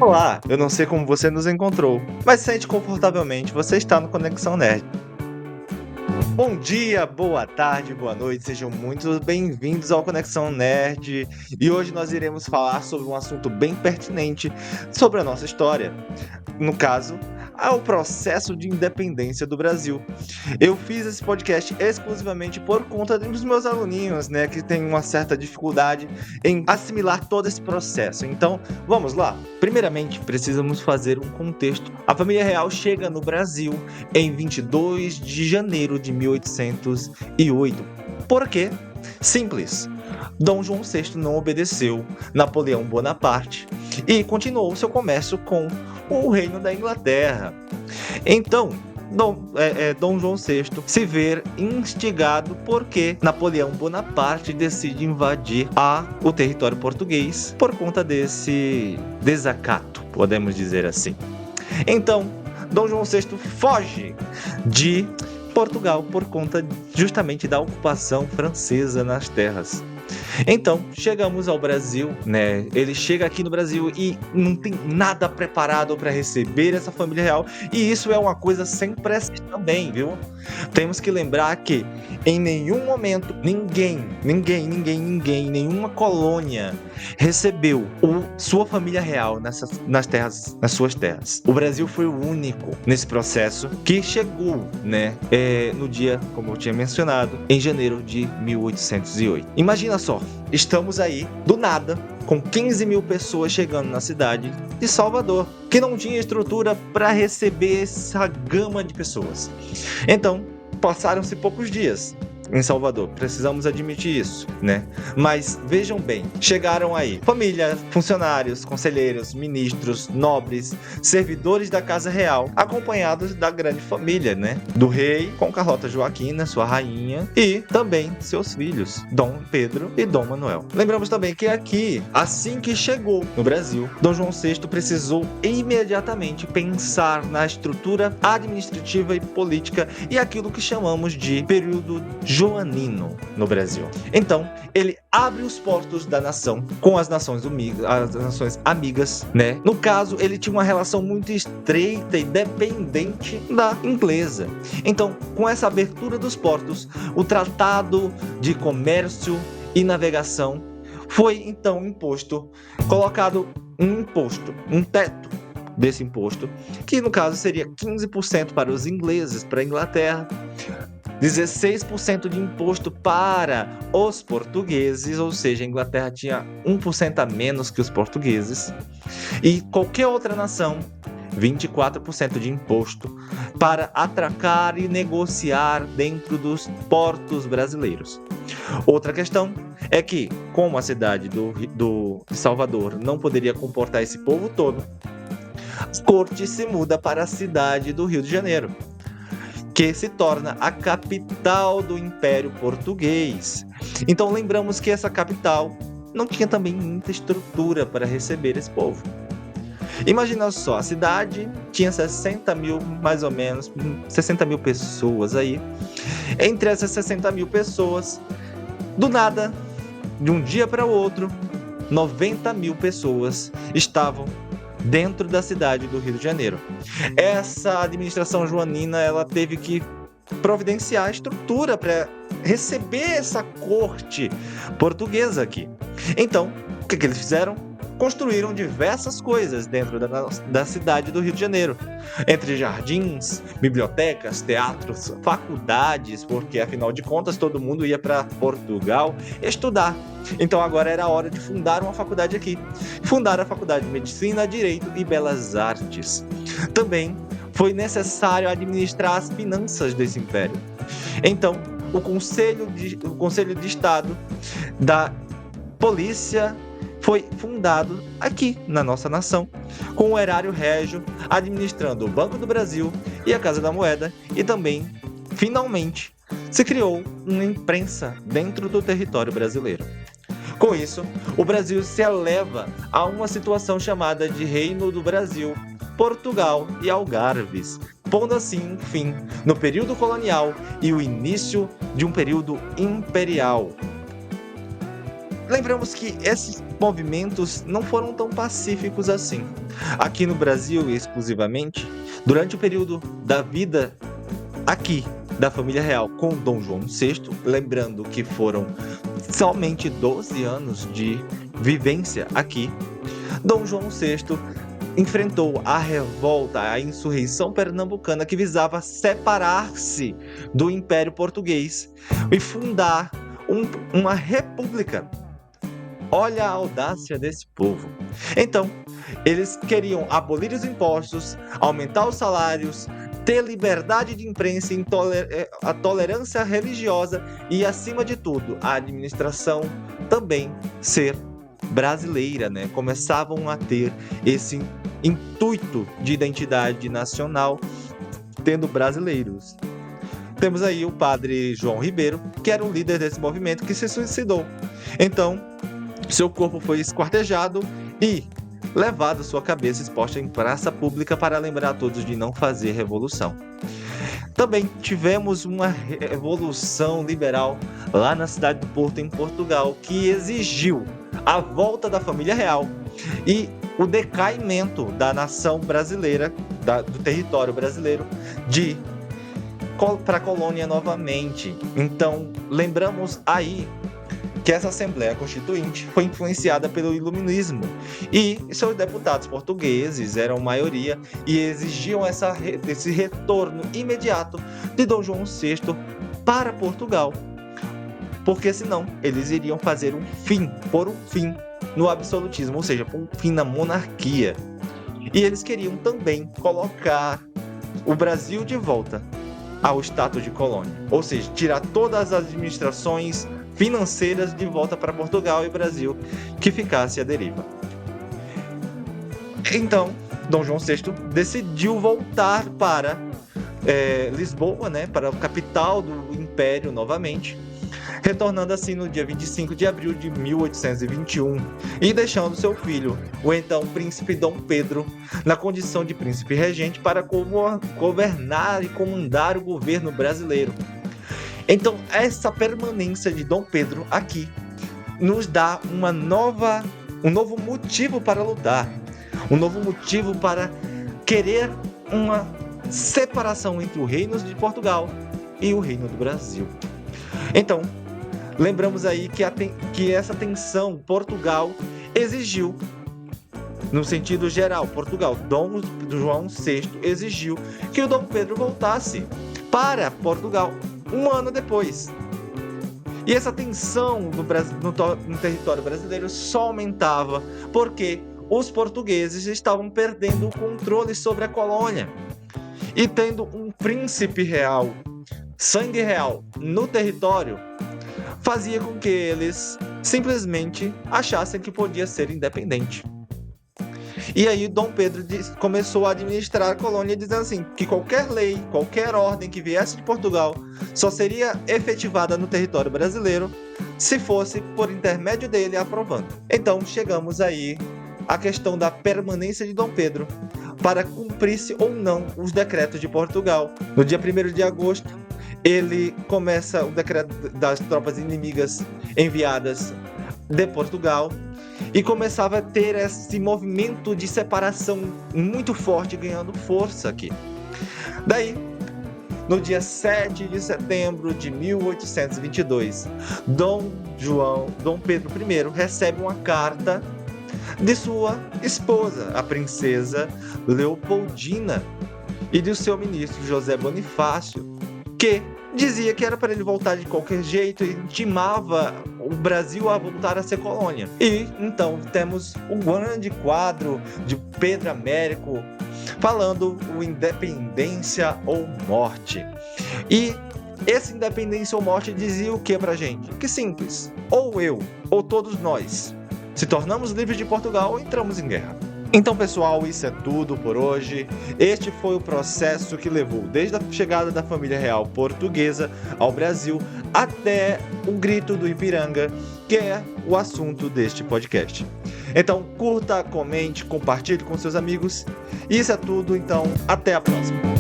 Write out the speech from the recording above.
Olá, eu não sei como você nos encontrou, mas sente confortavelmente, você está no Conexão Nerd. Bom dia, boa tarde, boa noite, sejam muito bem-vindos ao Conexão Nerd. E hoje nós iremos falar sobre um assunto bem pertinente sobre a nossa história. No caso, ao processo de independência do Brasil. Eu fiz esse podcast exclusivamente por conta dos meus aluninhos, né, que têm uma certa dificuldade em assimilar todo esse processo. Então, vamos lá. Primeiramente, precisamos fazer um contexto. A família real chega no Brasil em 22 de janeiro de 1808. Por quê? Simples. Dom João VI não obedeceu Napoleão Bonaparte e continuou seu comércio com o Reino da Inglaterra. Então, Dom João VI se vê instigado porque Napoleão Bonaparte decide invadir o território português por conta desse desacato, podemos dizer assim. Então, Dom João VI foge de Portugal por conta justamente da ocupação francesa nas terras. Então, chegamos ao Brasil, né? Ele chega aqui no Brasil e não tem nada preparado para receber essa família real. E isso é uma coisa sem precedentes também, viu? Temos que lembrar que em nenhum momento ninguém, nenhuma colônia recebeu sua família real nas suas terras. O Brasil foi o único nesse processo que chegou, né? No dia, como eu tinha mencionado, em janeiro de 1808. Imagina só, estamos aí, do nada, com 15 mil pessoas chegando na cidade de Salvador, que não tinha estrutura para receber essa gama de pessoas. Então, passaram-se poucos dias em Salvador, precisamos admitir isso, né? Mas vejam bem, chegaram aí família, funcionários, conselheiros, ministros, nobres, servidores da Casa Real, acompanhados da grande família, né? Do rei com Carlota Joaquina, sua rainha, e também seus filhos, Dom Pedro e Dom Manuel. Lembramos também que aqui, assim que chegou no Brasil, Dom João VI precisou imediatamente pensar na estrutura administrativa e política e aquilo que chamamos de período joanino no Brasil. Então, ele abre os portos da nação com as nações amigas, né? No caso, ele tinha uma relação muito estreita e dependente da inglesa. Então, com essa abertura dos portos, o Tratado de Comércio e Navegação foi então colocado um teto desse imposto, que no caso seria 15% para os ingleses, para a Inglaterra, 16% de imposto para os portugueses, ou seja, a Inglaterra tinha 1% a menos que os portugueses, e qualquer outra nação, 24% de imposto para atracar e negociar dentro dos portos brasileiros. Outra questão é que, como a cidade de Salvador não poderia comportar esse povo todo, a corte se muda para a cidade do Rio de Janeiro, que se torna a capital do Império Português. Então lembramos que essa capital não tinha também muita estrutura para receber esse povo. Imagina só, a cidade tinha 60 mil, mais ou menos, 60 mil pessoas aí. Entre essas 60 mil pessoas, do nada, de um dia para o outro, 90 mil pessoas estavam dentro da cidade do Rio de Janeiro. Essa administração joanina, ela teve que providenciar a estrutura para receber essa corte portuguesa aqui. Então, o que eles fizeram? Construíram diversas coisas dentro da cidade do Rio de Janeiro, entre jardins, bibliotecas, teatros, faculdades, porque afinal de contas todo mundo ia para Portugal estudar. Então agora era a hora de fundar uma faculdade aqui. Fundaram a Faculdade de Medicina, Direito e Belas Artes. Também foi necessário administrar as finanças desse império. Então, o Conselho de Estado da Polícia foi fundado aqui na nossa nação, com o Erário Régio administrando o Banco do Brasil e a Casa da Moeda, e também, finalmente, se criou uma imprensa dentro do território brasileiro. Com isso, o Brasil se eleva a uma situação chamada de Reino do Brasil, Portugal e Algarves, pondo assim fim no período colonial e o início de um período imperial. lembramos que esses movimentos não foram tão pacíficos assim. Aqui no Brasil, exclusivamente, durante o período da vida aqui da família real com Dom João VI, lembrando que foram somente 12 anos de vivência aqui, Dom João VI enfrentou a revolta, a insurreição pernambucana que visava separar-se do Império Português e fundar uma república. Olha a audácia desse povo. Então, eles queriam abolir os impostos, aumentar os salários, ter liberdade de imprensa, a tolerância religiosa e, acima de tudo, a administração também ser brasileira, né? Começavam a ter esse intuito de identidade nacional, tendo brasileiros. Temos aí o padre João Ribeiro, que era o líder desse movimento, que se suicidou. Então, seu corpo foi esquartejado e levado sua cabeça exposta em praça pública para lembrar a todos de não fazer revolução. Também tivemos uma revolução liberal lá na cidade do Porto, em Portugal, que exigiu a volta da família real e o decaimento da nação brasileira, do território brasileiro, para a colônia novamente. Então, lembramos aí que essa Assembleia Constituinte foi influenciada pelo Iluminismo e seus deputados portugueses eram maioria e exigiam esse retorno imediato de Dom João VI para Portugal, porque senão eles iriam pôr um fim no absolutismo, ou seja, pôr um fim na monarquia. E eles queriam também colocar o Brasil de volta ao status de colônia, ou seja, tirar todas as administrações financeiras de volta para Portugal e Brasil, que ficasse à deriva. Então, Dom João VI decidiu voltar para Lisboa, né, para a capital do Império novamente, retornando assim no dia 25 de abril de 1821 e deixando seu filho, o então príncipe Dom Pedro, na condição de príncipe regente para governar e comandar o governo brasileiro. Então, essa permanência de Dom Pedro aqui nos dá um novo motivo para lutar, um novo motivo para querer uma separação entre o reino de Portugal e o reino do Brasil. Então, lembramos aí que essa tensão Portugal exigiu, no sentido geral, Dom João VI exigiu que o Dom Pedro voltasse para Portugal um ano depois. E essa tensão no território brasileiro só aumentava porque os portugueses estavam perdendo o controle sobre a colônia. E tendo um príncipe real, sangue real, no território, fazia com que eles simplesmente achassem que podia ser independente. E aí Dom Pedro começou a administrar a colônia dizendo assim, que qualquer lei, qualquer ordem que viesse de Portugal só seria efetivada no território brasileiro se fosse por intermédio dele aprovando. Então chegamos aí à questão da permanência de Dom Pedro para cumprir-se ou não os decretos de Portugal. No dia 1º de agosto, ele começa o decreto das tropas inimigas enviadas de Portugal e começava a ter esse movimento de separação muito forte, ganhando força aqui. Daí, no dia 7 de setembro de 1822, Dom Pedro I recebe uma carta de sua esposa, a princesa Leopoldina, e do seu ministro José Bonifácio, que dizia que era para ele voltar de qualquer jeito e intimava o Brasil a voltar a ser colônia. E então temos um grande quadro de Pedro Américo falando o independência ou morte. E esse independência ou morte dizia o que pra gente? Que simples, ou eu, ou todos nós, se tornamos livres de Portugal ou entramos em guerra. Então, pessoal, isso é tudo por hoje. Este foi o processo que levou desde a chegada da família real portuguesa ao Brasil até o grito do Ipiranga, que é o assunto deste podcast. Então, curta, comente, compartilhe com seus amigos. Isso é tudo, então, até a próxima.